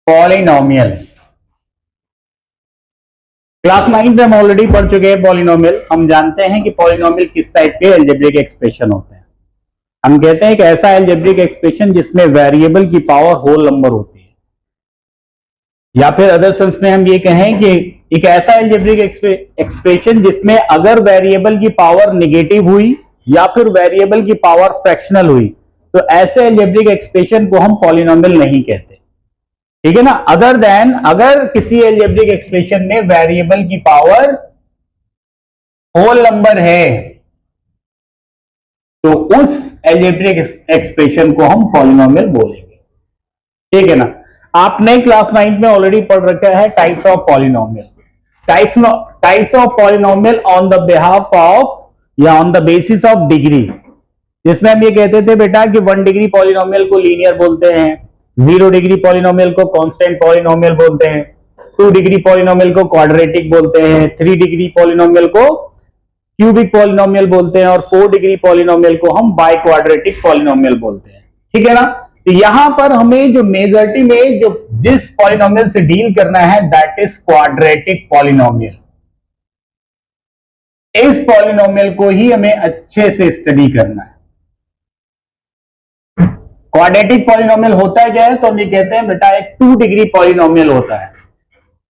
Polynomial. Class 9 में हम already पढ़ चुके हैं पॉलिनोमियल। हम जानते हैं कि पॉलिनोमियल किस टाइप के अलजेब्रिक एक्सप्रेशन होते हैं। हम कहते हैं कि ऐसा अलजेब्रिक एक्सप्रेशन जिसमें वेरिएबल की पावर होल नंबर होती है, या फिर अदर सेंस में हम ये कहें कि एक ऐसा अलजेब्रिक एक्सप्रेशन जिसमें अगर वेरिएबल की पावर नेगेटिव हुई या फिर वेरिएबल की पावर फ्रैक्शनल हुई तो ऐसे अलजेब्रिक एक्सप्रेशन को हम पॉलिनोमियल नहीं कहते। ठीक है ना। अदर देन अगर किसी अलजेब्रिक एक्सप्रेशन में वेरिएबल की पावर होल नंबर है तो उस अलजेब्रिक एक्सप्रेशन को हम पॉलिनोमियल बोलेंगे। ठीक है ना। आपने क्लास 9 में ऑलरेडी पढ़ रखा है types of polynomial. Types of polynomial on the behalf of या on the basis of degree, जिसमें हम ये कहते थे बेटा कि 1 डिग्री पॉलिनोमियल को लीनियर बोलते हैं, 0 डिग्री पॉलिनोमियल को कांस्टेंट पॉलिनोमियल बोलते हैं, 2 डिग्री पॉलिनोमियल को क्वाड्रेटिक बोलते हैं, 3 डिग्री पॉलिनोमियल को क्यूबिक पॉलिनोमियल बोलते हैं और 4 डिग्री पॉलिनोमियल को हम बाई क्वाड्रेटिक पॉलिनोमियल बोलते हैं। ठीक है ना। तो यहां पर हमें जो मेजॉरिटी में जो जिस पॉलिनोमियल से डील करना है दैट इज क्वाड्रेटिक पॉलिनोमियल। इस पॉलिनोमियल को ही हमें अच्छे से स्टडी करना है। क्वाड्रेटिक पॉलिनोमियल होता है क्या है, तो हम ये कहते हैं बेटा एक 2 डिग्री पॉलिनोमियल होता है।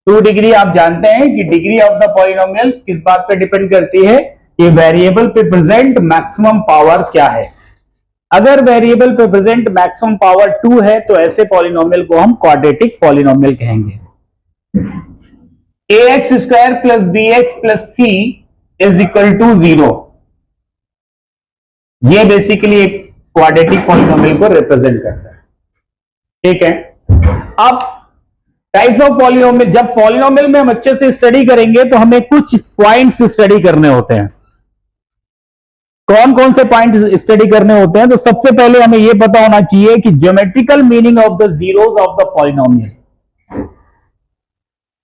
2 डिग्री आप जानते हैं कि डिग्री ऑफ द पॉलिनोमियल किस बात पे डिपेंड करती है कि वेरिएबल पे प्रेजेंट मैक्सिमम पावर क्या है। अगर वेरिएबल पे प्रेजेंट मैक्सिमम पावर 2 है तो ऐसे पॉलिनोमियल को हम क्वाड्रेटिक पॉलिनोमियल कहेंगे। ax square plus bx plus c is equal to 0, ये बेसिकली एक क्वाड्रेटिक पॉलिनोमियल को रिप्रेजेंट करता है। ठीक है। अब टाइप्स ऑफ पॉलिनोमियल, जब पॉलिनोमियल में हम अच्छे से स्टडी करेंगे तो हमें कुछ पॉइंट्स स्टडी करने होते हैं। कौन कौन से पॉइंट स्टडी करने होते हैं, तो सबसे पहले हमें यह पता होना चाहिए कि geometrical meaning of the zeros of the polynomial.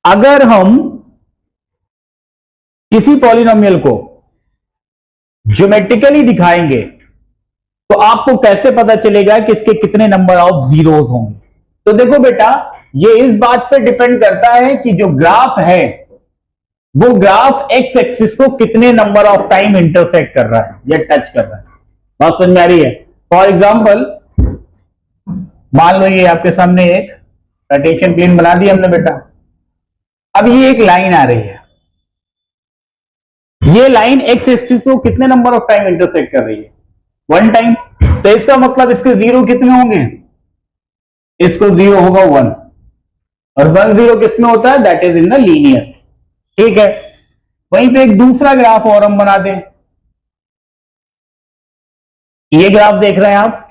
अगर हम किसी पॉलिनोमियल को ज्योमेट्रिकली दिखाएंगे तो आपको कैसे पता चलेगा कि इसके कितने नंबर ऑफ जीरोस होंगे। तो देखो बेटा, ये इस बात पे डिपेंड करता है कि जो ग्राफ है वो ग्राफ एक्स एक्सिस को कितने नंबर ऑफ टाइम इंटरसेक्ट कर रहा है या टच कर रहा है। बात समझ में आ रही है। फॉर एग्जाम्पल मान लो ये आपके सामने एक कार्टेशियन प्लेन बना दिया हमने बेटा। अब ये एक लाइन आ रही है, ये लाइन एक्स एक्सिस को कितने नंबर ऑफ टाइम इंटरसेक्ट कर रही है, 1 टाइम। तो इसका मतलब इसके जीरो कितने होंगे, इसको 0 होगा 1, और 1 0 किसमें होता है, that is in the linear. ठीक है। वहीं पे एक दूसरा ग्राफ और हम बना दें। ये ग्राफ देख रहे हैं आप,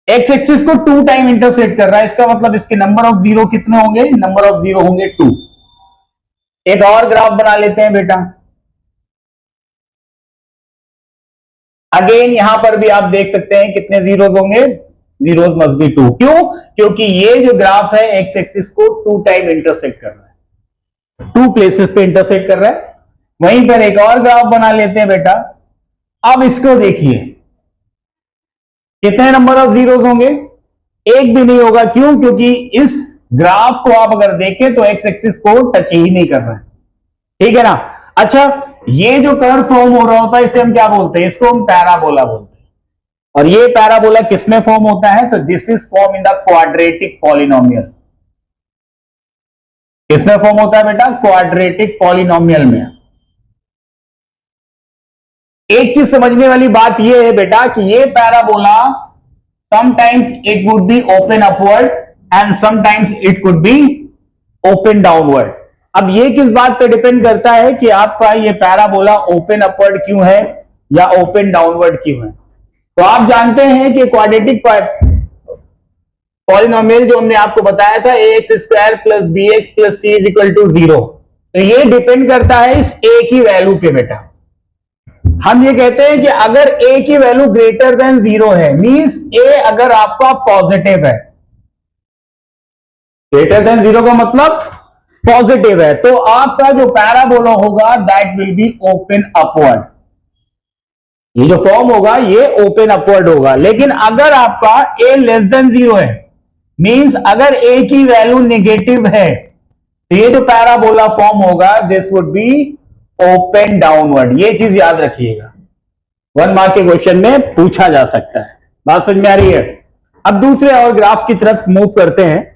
एक्स एक्सिस को 2 टाइम इंटरसेक्ट कर रहा है, इसका मतलब इसके नंबर ऑफ जीरो कितने होंगे, नंबर ऑफ जीरो होंगे 2। एक और ग्राफ बना लेते हैं बेटा। अगेन यहां पर भी आप देख सकते हैं कितने जीरोस होंगे, जीरोस मस्ट बी 2। क्यों, क्योंकि ये जो ग्राफ है एक्स एक्सिस को 2 टाइम इंटरसेक्ट कर रहा है, 2 प्लेसेस पे इंटरसेक्ट कर रहा है। वहीं पर एक और ग्राफ बना लेते हैं बेटा। अब इसको देखिए कितने नंबर ऑफ जीरोस होंगे, एक भी नहीं होगा। क्यों, क्योंकि इस ग्राफ को आप अगर देखें तो एक्स एक्सिस को टच ही नहीं कर रहा है। ठीक है ना। अच्छा, ये जो कर्व फॉर्म हो रहा होता है इसे हम क्या बोलते हैं, इसको हम पैराबोला बोलते हैं। और ये पैराबोला किसमें फॉर्म होता है, तो this is form in the quadratic polynomial. किसमें फॉर्म होता है बेटा, क्वाड्रेटिक पॉलिनोमियल में। एक चीज समझने वाली बात यह है बेटा कि ये parabola sometimes it would be open upward and sometimes it could be open downward. अब ये किस बात पे डिपेंड करता है कि आपका ये पैराबोला ओपन अपवर्ड क्यों है या ओपन डाउनवर्ड क्यों है। तो आप जानते हैं कि क्वाड्रेटिक पॉलिनोमियल जो हमने आपको बताया था ax square plus bx plus c is equal to 0, तो ये डिपेंड करता है इस a की वैल्यू पे बेटा। हम ये कहते हैं कि अगर a की वैल्यू ग्रेटर देन 0 है, मींस a अगर आपका पॉजिटिव है, ग्रेटर देन 0 का मतलब पॉजिटिव है, तो आपका जो पैराबोला होगा that will be open upward. ये जो फॉर्म होगा ये ओपन अपवर्ड होगा। लेकिन अगर आपका a लेस देन 0 है, मींस अगर a की वैल्यू नेगेटिव है तो ये जो पैराबोला फॉर्म होगा this would be open downward. ये चीज याद रखिएगा, 1 मार्क के क्वेश्चन में पूछा जा सकता है। बात समझ में आ रही है? अब दूसरे और ग्राफ की तरफ मूव करते हैं।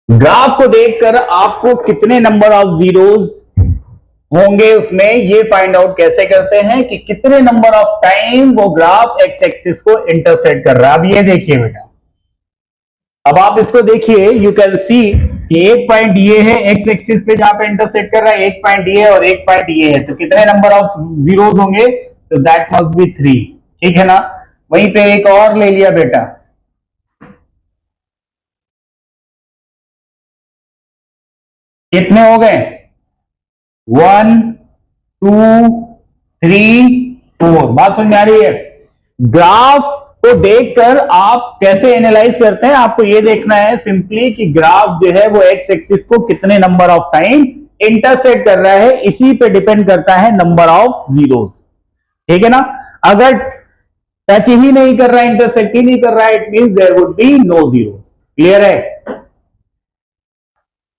ग्राफ को देखकर आपको कितने नंबर ऑफ जीरोस होंगे उसमें ये फाइंड आउट कैसे करते हैं कि कितने नंबर ऑफ टाइम वो ग्राफ एक्स एक्सिस को इंटरसेक्ट कर रहा है। अब ये देखिए बेटा, अब आप इसको देखिए, यू कैन सी कि एक पॉइंट ये है एक्स एक्सिस पे जहां पे इंटरसेक्ट कर रहा है, एक पॉइंट ये है और एक पॉइंट ये है, तो कितने नंबर ऑफ जीरोस होंगे? तो दैट मस्ट बी 3, ठीक है ना। वहीं पे एक और ले लिया बेटा, कितने हो गए? 1 2 3 4। बात समझ में आ रही है? ग्राफ को देखकर आप कैसे एनालाइज करते हैं, आपको यह देखना है सिंपली कि ग्राफ जो है वो एक्स एक्सिस को कितने नंबर ऑफ टाइम इंटरसेक्ट कर रहा है, इसी पे डिपेंड करता है नंबर ऑफ जीरोस, ठीक है ना। अगर टच ही नहीं कर रहा है, इंटरसेक्ट ही नहीं कर रहा है, it means there would be no zeros. Clear है?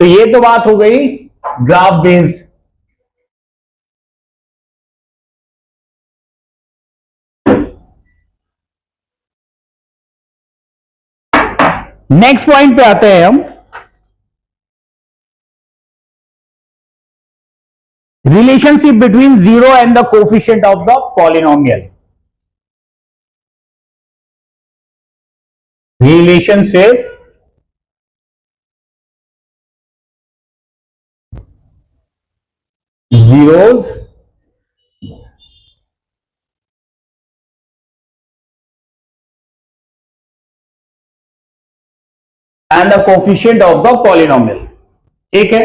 तो ये तो बात हो गई ग्राफ बेस्ड। नेक्स्ट पॉइंट पे आते हैं हम, relationship between zero and the coefficient of the polynomial. Relationship zeros and the coefficient of the polynomial, ठीक है।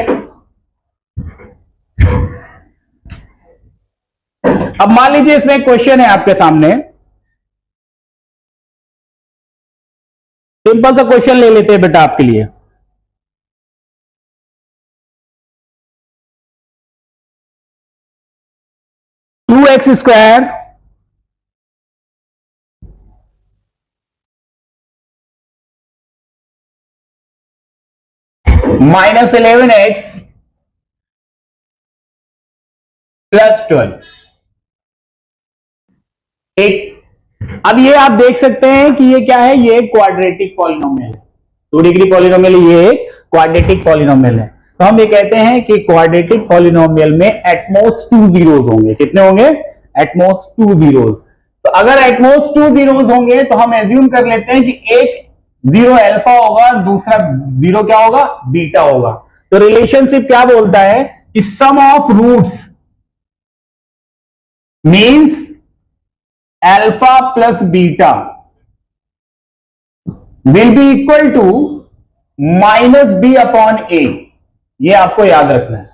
अब मान लीजिए इसमें एक क्वेश्चन है आपके सामने, सिंपल सा क्वेश्चन ले लेते हैं बेटा आपके लिए। Two x square minus 11x plus 12। एक, अब ये आप देख सकते हैं कि ये क्या है, ये क्वाड्रेटिक पॉलिनोमियल है, 2 डिग्री पॉलिनोमियल, ये एक क्वाड्रेटिक पॉलिनोमियल है। तो हम ये कहते हैं कि क्वाड्रेटिक पॉलिनोमियल में एटमोस्ट 2 जीरोस होंगे। कितने होंगे? At most 2 zeros. तो अगर एटमोस्ट 2 जीरोस होंगे तो हम एज्यूम कर लेते हैं कि एक जीरो अल्फा होगा और दूसरा जीरो क्या होगा? बीटा होगा। तो रिलेशनशिप क्या बोलता है कि sum of roots means alpha plus beta will be equal to minus B upon A. ये आपको याद रखना है,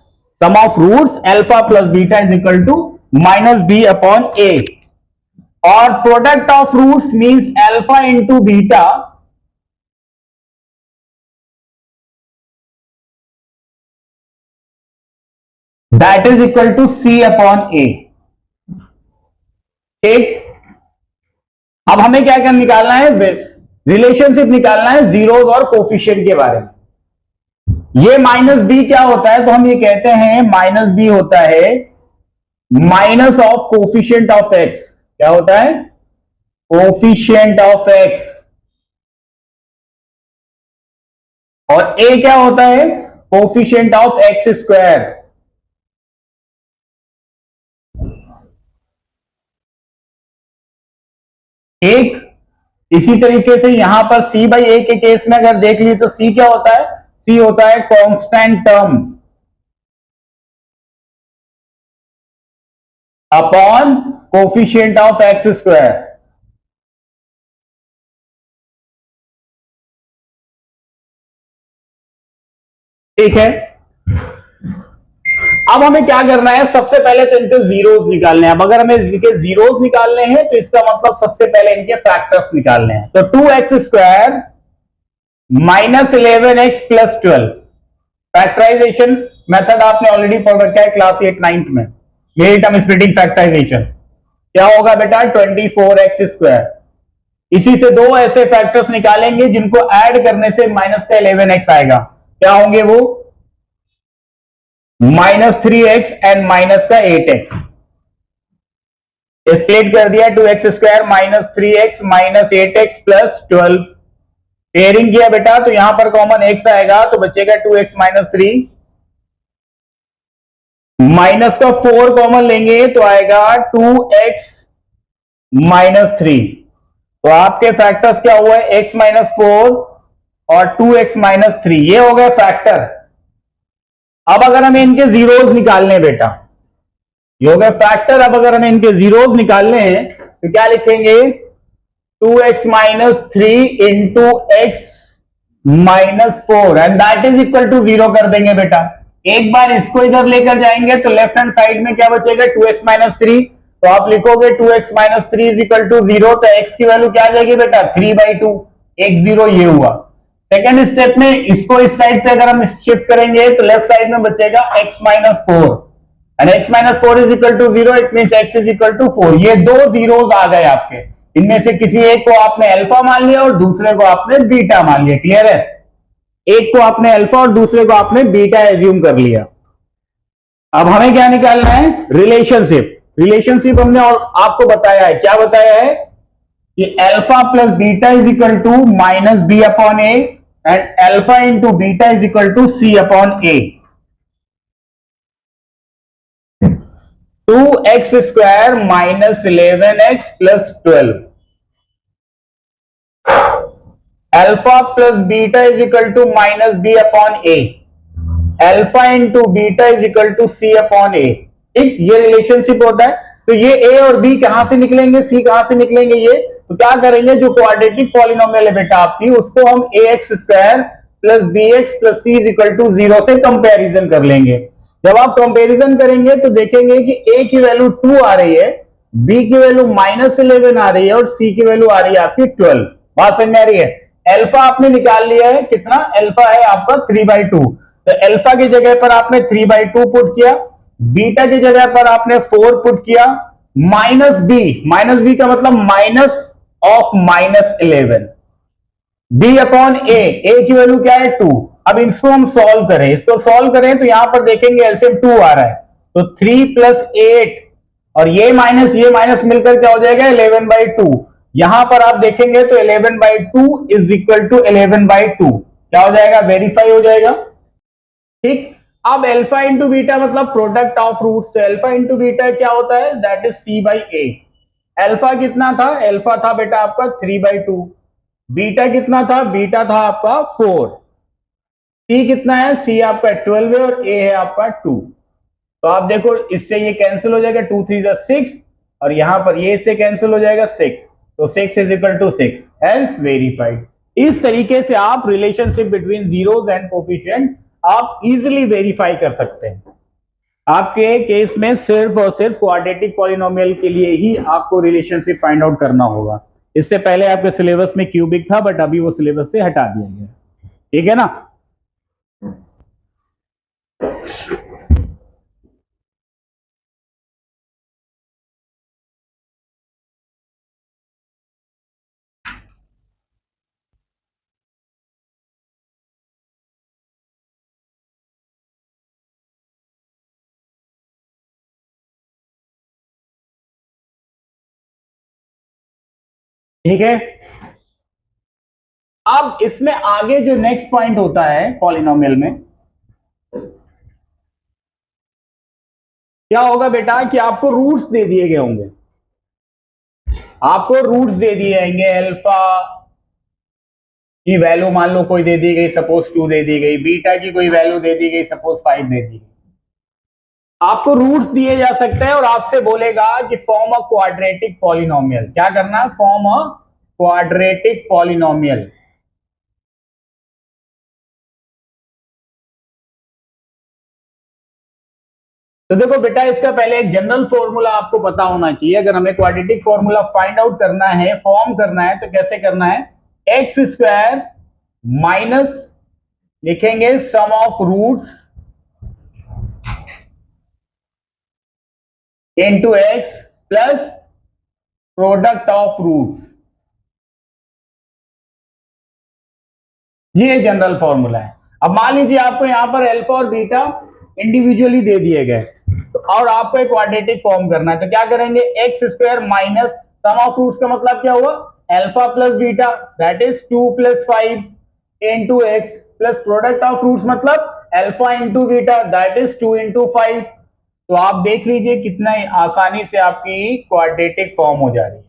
sum of roots alpha plus beta is equal to minus B upon A, और product of roots means alpha into beta that is equal to C upon A. ठीक, अब हमें क्या क्या निकालना है? रिलेशनशिप निकालना है जीरोस और कोफिशिएंट के बारे में। ये माइनस बी क्या होता है? तो हम ये कहते हैं माइनस बी होता है minus of coefficient of x. क्या होता है? Coefficient of x. और ए क्या होता है? Coefficient of x square. एक इसी तरीके से यहां पर सी बाई ए के केस में अगर देख ली तो सी क्या होता है? सी होता है constant term upon coefficient of x square. ठीक है, अब हमें क्या करना है? सबसे पहले तो इनके जीरोस निकालने हैं। अब अगर हमें इनके जीरोस निकालने हैं तो इसका मतलब सबसे पहले इनके फैक्टर्स निकालने हैं। तो 2x square minus 11x plus 12, factorisation method आपने ऑलरेडी पढ़ रखा है क्लास 8 9th में, मिडिल टर्म स्प्लिटिंग फैक्टराइजेशन। क्या होगा बेटा 24x²। इसी से दो ऐसे फैक्टर्स निकालेंगे जिनको ऐड करने से माइनस का 11x आएगा। क्या होंगे वो? -3x एंड माइनस का 8x। स्प्लिट कर दिया 2x² -3x -8x +12। पेयरिंग किया बेटा तो यहां पर कॉमन x आएगा तो बचेगा 2x -3। माइनस का 4 कॉमन लेंगे तो आएगा 2x -3। तो आपके फैक्टर्स क्या हुआ है? x -4 और 2x -3, ये हो गए फैक्टर। अब अगर हमें इनके जीरोस निकालने बेटा, ये हो गए फैक्टर। अब अगर हमें इनके जीरोस निकालने हैं तो क्या लिखेंगे? 2x -3 into x -4 and that is equal to 0 कर देंगे बेटा। एक बार इसको इधर लेकर जाएंगे तो लेफ्ट हैंड साइड में क्या बचेगा? 2x -3। तो आप लिखोगे 2x -3 इज इक्वल टू 0, तो x की वैल्यू क्या आ जाएगी बेटा? 3/2। 1 0 ये हुआ। सेकेंड स्टेप में इसको इस साइड पे अगर हम शिफ्ट करेंगे तो लेफ्ट साइड में बचेगा x -4 and x -4 is equal to 0, it means x is equal to 4। ये दो जीरोस आ गए आपके। इनमें से किसी एक को आपने अल्फा मान लिया और दूसरे को आपने बीटा मान लिया। क्लियर है? एक को आपने अल्फा और दूसरे को आपने बीटा एज्यूम कर लिया। अब हमें क्या निकालना है? रिलेशनशिप। रिलेशनशिप हमने और आपको बताया है। क्या बताया है? कि alpha plus beta is equal to -b/a and alpha into beta is equal to c/a। 2x² -11x +12 alpha plus beta is equal to -b/a alpha into beta is equal to c/a। ठीक, ये relationship होता है। तो ये a और b कहां से निकलेंगे, c कहां से निकलेंगे? ये तो क्या करेंगे, जो क्वाड्रेटिक पॉलिनोमियल है बेटा आपकी, उसको हम ax² plus bx plus c is equal to 0 से कंपेरिजन कर लेंगे। जब आप कंपेरिजन करेंगे तो देखेंगे कि a की वैल्यू 2 आ रही है, b की वैल्यू -11 आ रही है और c की वैल्यू आ रही है आपकी 12। बात समझ में आ रही है? अल्फा आपने निकाल लिया है, कितना अल्फा है आपका? 3/2। तो अल्फा की जगह पर आपने 3/2 पुट किया, बीटा की जगह पर आपने 4 पुट किया, माइनस बी का मतलब माइनस ऑफ -11, b/a की वैल्यू क्या है? 2। अब इसको हम सॉल्व करें, इसको सॉल्व करें तो यहां पर देखेंगे एलसीएम 2 आ रहा है, तो 3 + 8 और ये माइनस मिलकर क्या हो जाएगा? 11/2। यहां पर आप देखेंगे तो 11/2 इज इक्वल टू 11/2 क्या हो जाएगा? वेरीफाई हो जाएगा। ठीक, अब अल्फा इंटू बीटा मतलब प्रोडक्ट ऑफ रूट से अल्फा इंटू बीटा क्या होता है? That is c/a। अल्फा कितना था? अल्फा था बेटा आपका 3/2। बीटा कितना था? बीटा था आपका 4। c कितना है? c आपका 12 है और a है आपका 2। तो आप देखो इससे ये कैंसिल हो जाएगा, 2 3 6 और यहां पर ये इससे कैंसिल हो जाएगा 6, तो 6 is equal to 6, hence verified. इस तरीके से आप relationship between zeros and coefficient आप इजीली वेरीफाई कर सकते हैं। आपके केस में सिर्फ और सिर्फ क्वाड्रेटिक पॉलिनोमियल के लिए ही आपको रिलेशनशिप फाइंड आउट करना होगा। इससे पहले आपके सिलेबस में क्यूबिक था, बट अभी वो सिलेबस से हटा दिया गया। ठीक है ना? ठीक है, अब इसमें आगे जो नेक्स्ट पॉइंट होता है पॉलिनोमियल में, क्या होगा बेटा कि आपको रूट्स दे दिए गए होंगे। आपको रूट्स दे दिए जाएंगे, अल्फा की वैल्यू मान लो कोई दे दी गई, सपोज 2 दे दी गई, बीटा की कोई वैल्यू दे दी गई, सपोज 5 दे दी गई। आपको रूट्स दिए जा सकते हैं और आपसे बोलेगा कि फॉर्म अ क्वाड्रेटिक पॉलिनोमियल। क्या करना है? Form a quadratic polynomial. तो देखो बेटा, इसका पहले एक जनरल फॉर्मूला आपको पता होना चाहिए। अगर हमें क्वाड्रेटिक फॉर्मूला फाइंड आउट करना है, फॉर्म करना है, तो कैसे करना है? x² माइनस लिखेंगे sum of roots into x plus product of roots. ये जनरल फॉर्मूला है। अब मान लीजिए आपको यहां पर अल्फा और बीटा इंडिविजुअली दे दिए गए, तो और आपको एक क्वाड्रेटिक फॉर्म करना है, तो क्या करेंगे, x square minus sum of roots का मतलब क्या हुआ, alpha plus beta, that is 2 plus 5 into x plus product of roots मतलब alpha into beta, that is 2 into 5। तो आप देख लीजिए कितना आसानी से आपकी क्वाड्रेटिक फॉर्म हो जा रही है।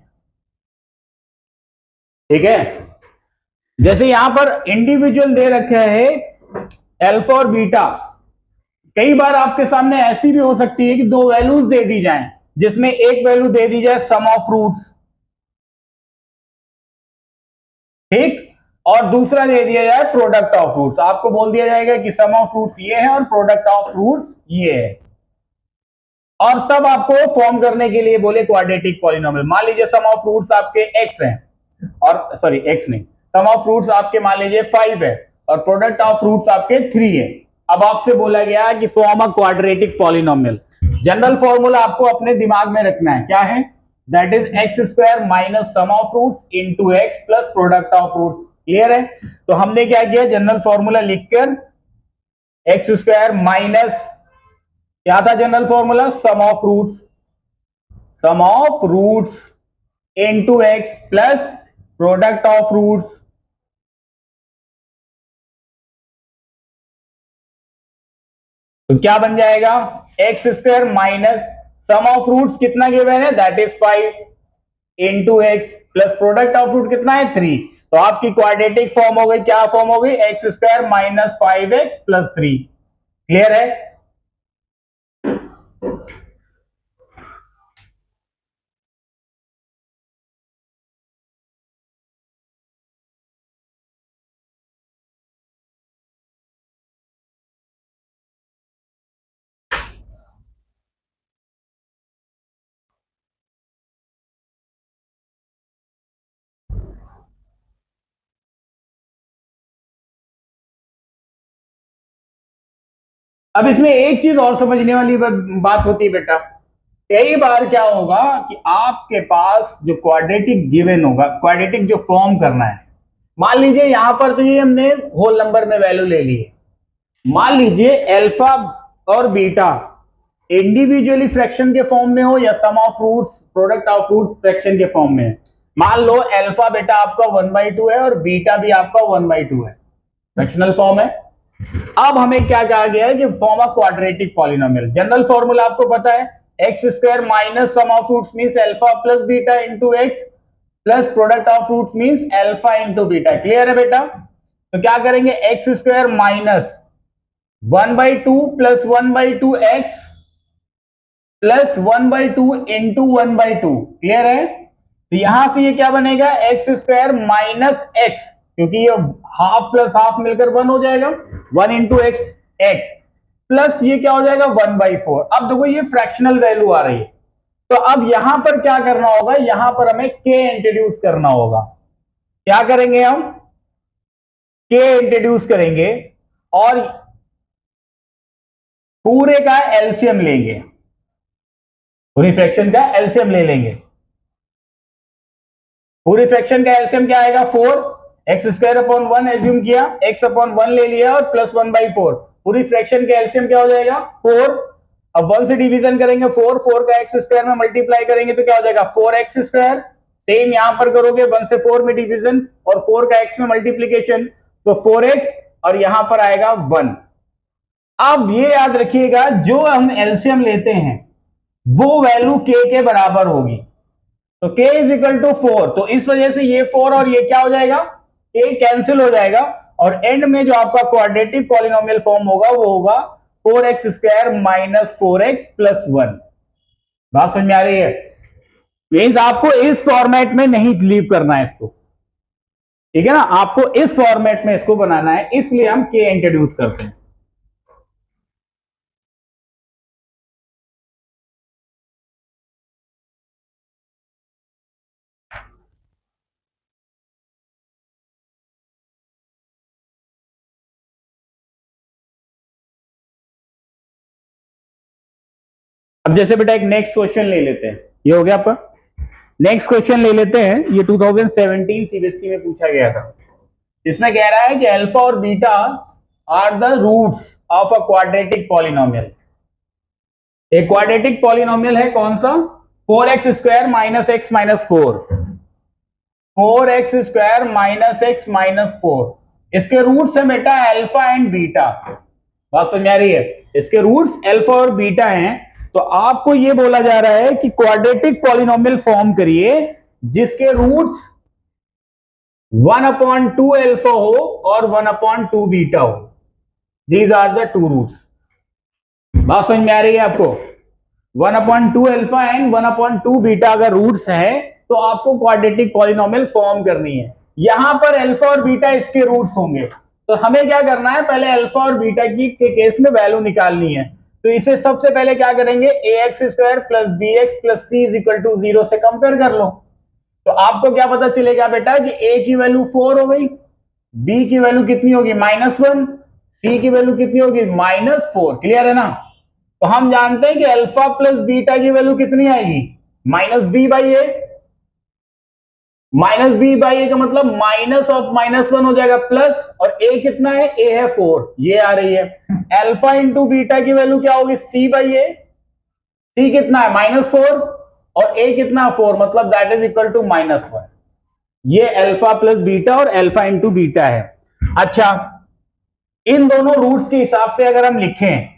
ठीक है, जैसे यहां पर इंडिविजुअल दे रखे है अल्फा और बीटा, कई बार आपके सामने ऐसी भी हो सकती है कि दो वैल्यूज दे दी जाएं, जिसमें एक वैल्यू दे दी जाए सम ऑफ रूट्स, ठीक, और दूसरा दे दिया जाए प्रोडक्ट ऑफ रूट्स। आपको बोल दिया जाएगा कि सम ऑफ रूट्स ये है और प्रोडक्ट ऑफ रूट्स ये है, और तब आपको फॉर्म करने के लिए बोले क्वाड्रेटिक पॉलिनोमियल। मान लीजिए सम ऑफ रूट्स आपके एक्स हैं, और सॉरी एक्स नहीं, सम ऑफ रूट्स आपके मान लीजिए 5 है और प्रोडक्ट ऑफ रूट्स आपके 3 है। अब आपसे बोला गया कि form a quadratic polynomial. General formula आपको अपने दिमाग में रखना है, क्या है, that is x square minus sum of roots into x plus product of roots. Clear है? तो हमने क्या किया, जनरल फॉर्मूला लिखकर एक्स स्क्वायर माइनस, क्या था general formula, sum of roots into x plus product of roots. तो क्या बन जाएगा, x square minus sum of roots कितना गिवन है, that is 5 into x plus product of root कितना है 3। तो आपकी क्वाड्रेटिक फॉर्म हो गई, क्या फॉर्म हो गई, x square minus 5x plus 3। Clear है? अब इसमें एक चीज और समझने वाली बात होती है बेटा, कई बार क्या होगा कि आपके पास जो क्वाड्रेटिक गिवन होगा, क्वाड्रेटिक जो फॉर्म करना है, मान लीजिए यहां पर तो ये हमने होल नंबर में वैल्यू ले ली है, मान लीजिए अल्फा और बीटा इंडिविजुअली फ्रैक्शन के फॉर्म में हो या sum of roots product of roots fraction के फॉर्म में है। मान लो अल्फा बेटा आपका 1/2 है और बीटा भी आपका 1/2 है, फ्रैक्शनल फॉर्म है। अब हमें क्या कहा गया है कि form of quadratic polynomial. General formula आपको पता है, x square minus sum of roots means alpha plus beta into x plus product of roots means alpha into beta. Clear है बेटा? तो क्या करेंगे, x square minus 1/2 plus 1/2 x plus 1/2 into 1/2। क्लियर है? तो यहां से ये क्या बनेगा, एक्स स्क्वायर माइनस एक्स, क्योंकि ये हाफ प्लस हाफ मिलकर 1 हो जाएगा, 1 इंटू एक्स, एक्स प्लस ये क्या हो जाएगा 1/4। अब देखो ये फ्रैक्शनल वैल्यू आ रही है, तो अब यहां पर क्या करना होगा, यहां पर हमें के इंट्रोड्यूस करना होगा। क्या करेंगे हम, के इंट्रोड्यूस करेंगे और पूरे का एलसीएम लेंगे, पूरी फ्रैक्शन का एलसीएम ले लेंगे। पूरी फ्रैक्शन का एलसीएम क्या आएगा, 4, एक्स स्क्वायर अपॉन 1 एज्यूम किया, एक्स अपॉन 1 ले लिया और प्लस 1/4। पूरी फ्रैक्शन का एलसीएम क्या हो जाएगा, 4। अब 1 से डिवीजन करेंगे 4, 4 का एक्स स्क्वायर में मल्टीप्लाई करेंगे तो क्या हो जाएगा 4x स्क्वायर। सेम यहां पर करोगे 1 से 4 में डिवीजन और 4 का x में मल्टीप्लीकेशन, तो 4x और यहां पर आएगा 1। अब ये याद रखिएगा, जो हम एलसीएम लेते हैं वो वैल्यू k के बराबर होगी, तो k इज इक्वल टू 4। तो इस वजह से ये 4 और ये क्या हो जाएगा, k कैंसिल हो जाएगा, और एंड में जो आपका क्वाड्रेटिक पॉलिनोमियल फॉर्म होगा वो होगा 4x square minus 4x plus 1। बात समझ में आ रही है? मीन्स आपको इस फॉर्मेट में नहीं लीव करना है इसको, ठीक है ना, आपको इस फॉर्मेट में इसको बनाना है, इसलिए हम k इंट्रोड्यूस करते हैं। अब जैसे बेटा एक नेक्स्ट क्वेश्चन ले लेते हैं, ये हो गया आपका। नेक्स्ट क्वेश्चन ले लेते हैं, ये 2017 सीबीएसई में पूछा गया था। इसमें कह रहा है कि अल्फा और beta are the roots of a quadratic polynomial. एक क्वाड्रेटिक पॉलिनोमियल है कौन सा? 4x square minus x minus 4x square minus x minus 4। इसके रूट्स है बेटा अल्फा एंड बीटा। बात समझ आ रही है? इसके रूट्स अल्फा और बीटा हैं। तो आपको यह बोला जा रहा है कि क्वाड्रेटिक पॉलिनोमियल फॉर्म करिए जिसके रूट्स 1/2 अल्फा हो और 1/2 बीटा हो। These are the two roots. बात समझ में आ रही है आपको? 1/2 अल्फा एंड 1/2 बीटा अगर रूट्स है तो आपको क्वाड्रेटिक पॉलिनोमियल फॉर्म करनी है। यहां पर अल्फा और बीटा इसके रूट्स होंगे, तो हमें क्या करना है, पहले अल्फा और बीटा की के केस में वैल्यू निकालनी है। तो इसे सबसे पहले क्या करेंगे, ax square plus B x plus C is equal to 0 से कंपेयर कर लो। तो आपको क्या पता चलेगा बेटा कि a की वैल्यू 4 हो गई, b की वैल्यू कितनी होगी -1, c की वैल्यू कितनी होगी -4। क्लियर है ना? तो हम जानते हैं कि अल्फा प्लस बीटा की वैल्यू कितनी आएगी, -b/a। -b/a का मतलब माइनस ऑफ -1 हो जाएगा प्लस, और a कितना है, a है 4, ये आ रही है। अल्फा इंटू बीटा की वैल्यू क्या होगी, c/a। c कितना है -4 और a कितना 4, मतलब दैट इज इक्वल टू -1। ये अल्फा प्लस बीटा और अल्फा इंटू बीटा है। अच्छा, इन दोनों रूट्स के हिसाब से अगर हम लिखें,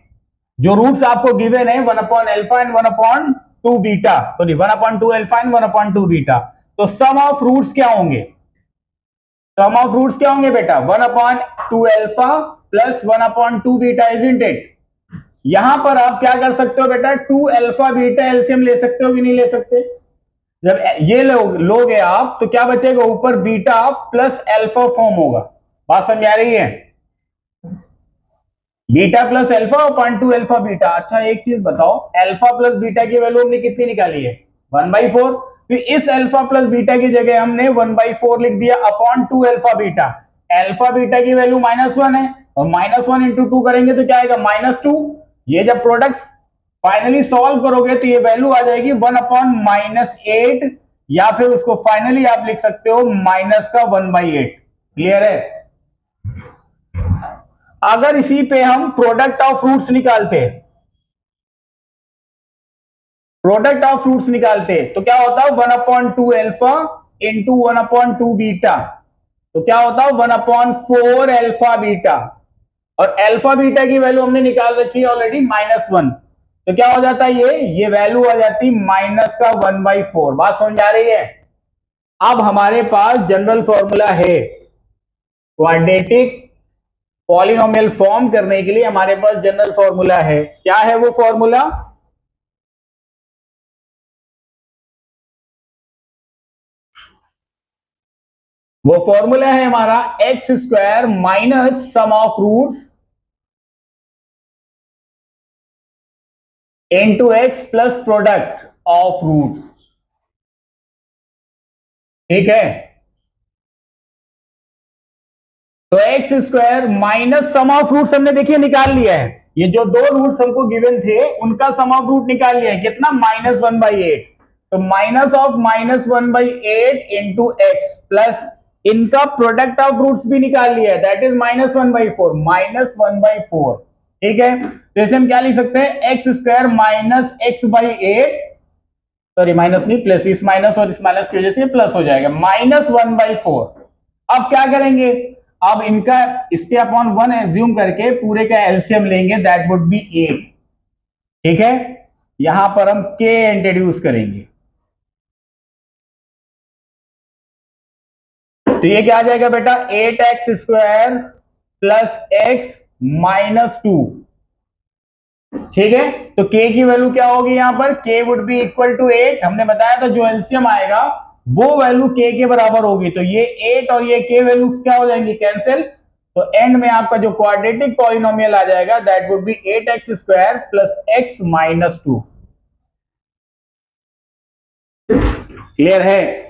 जो रूट्स आपको गिवन है 1/अल्फा and 1/2 beta, sorry 1/2 alpha and 1/2 beta, तो सम ऑफ रूट्स क्या होंगे? सम ऑफ रूट्स क्या होंगे बेटा, 1/2 alpha plus 1/2 beta, isn't it? यहां पर आप क्या कर सकते हो बेटा, 2 अल्फा बीटा एलसीएम ले सकते हो कि नहीं ले सकते? जब ये लोगे आप तो क्या बचेगा, ऊपर बीटा प्लस अल्फा फॉर्म होगा। बात समझ आ रही है? बीटा प्लस अल्फा और 0.2 अल्फा बीटा। अच्छा एक चीज बताओ, अल्फा प्लस बीटा की वैल्यू हमने कितनी निकाली है, 1/4। तो इस अल्फा प्लस बीटा की जगह हमने 1/4 लिख दिया upon 2 alpha beta. Alpha beta की वैल्यू -1 है, और -1 इंटू 2 करेंगे तो क्या आएगा, -2। ये जब प्रोडक्ट फाइनली सॉल्व करोगे तो ये वैल्यू आ जाएगी 1/-8, या फिर उसको फाइनली आप लिख सकते हो माइनस का 1/8। क्लियर है? अगर इसी पे हम प्रोडक्ट ऑफ फ्रूट्स निकालते, तो क्या होता है, 1/2 अल्फा इंटू 1/2 बीटा, तो क्या होता है 1/4 अल्फा बीटा। और अल्फा बीटा की वैल्यू हमने निकाल रखी है ऑलरेडी -1, तो क्या हो जाता है, ये वैल्यू आ जाती माइनस का 1/4। बात समझ आ रही है? अब हमारे पास जनरल फॉर्मूला है क्वाड्रेटिक पॉलिनोमियल फॉर्म करने के लिए। हमारे पास जनरल फॉर्मूला है, क्या है वो फॉर्मूला, वो फॉर्मूला है हमारा x square minus sum of roots into x plus product of roots. ठीक है? तो x square minus sum of roots हमने देखिए निकाल लिया है। ये जो दो रूट्स हमको गिवन थे उनका सम ऑफ रूट निकाल लिया है, कितना, -1/8। तो minus of -1/8 into x plus इनका प्रोडक्ट ऑफ रूट्स भी निकाल लिया है, दैट इज -1/4, -1/4। ठीक है? तो इसे हम क्या लिख सकते हैं, x square minus x/8, sorry minus नहीं, प्लस, इस माइनस और इस माइनस की वजह से प्लस हो जाएगा, -1/4। अब क्या करेंगे, अब इनका इसके अपॉन 1 एज्यूम करके पूरे का एलसीएम लेंगे, दैट वुड बी 8। ठीक है? यहां पर हम k इंट्रोड्यूस करेंगे, तो ये क्या आ जाएगा बेटा, 8x स्क्वायर प्लस x -2। ठीक है? तो k की वैल्यू क्या होगी, यहां पर k would be equal to 8। हमने बताया था जो एलसीएम आएगा वो वैल्यू k के बराबर होगी, तो ये 8 और ये k वैल्यू क्या हो जाएंगी, कैंसिल। तो एंड में आपका जो क्वाड्रेटिक पॉलिनोमियल आ जाएगा that would be 8x square plus x -2। Clear है?